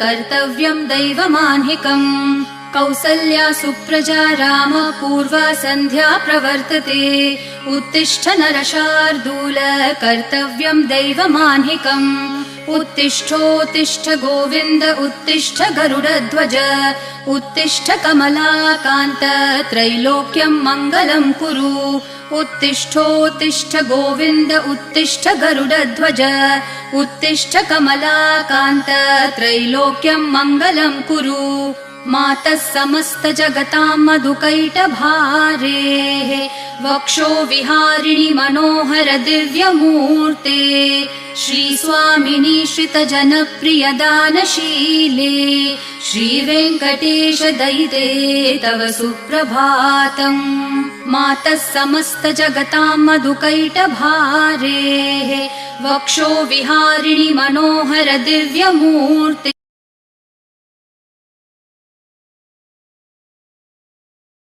कर्तव्यं दैवमान्हिकम् कौसल्या सुप्रजा राम पूर्वा सन्ध्या प्रवर्तते उत्तिष्ठ नरशार्दूल कर्तव्यं दैवमान्हिकम् उत्तिष्ठोत्तिष्ठ गोविन्द उत्तिष्ठ गरुडध्वज उत्तिष्ठ कमलाकान्त त्रैलोक्यं मङ्गलं कुरु उत्तिष्ठोत्तिष्ठ गोविन्द उत्तिष्ठ गरुडध्वज उत्तिष्ठ कमलाकान्त त्रैलोक्यं मङ्गलं कुरु मातः समस्त जगतां मधुकैटभारेः वक्षो विहारिणि मनोहर दिव्यमूर्ते श्रीस्वामिनि श्रितजनप्रिय दानशीले श्रीवेङ्कटेश दयिते तव सुप्रभातम् मातः समस्त जगतां मधुकैटभारेः वक्षो विहारिणि मनोहर दिव्यमूर्ते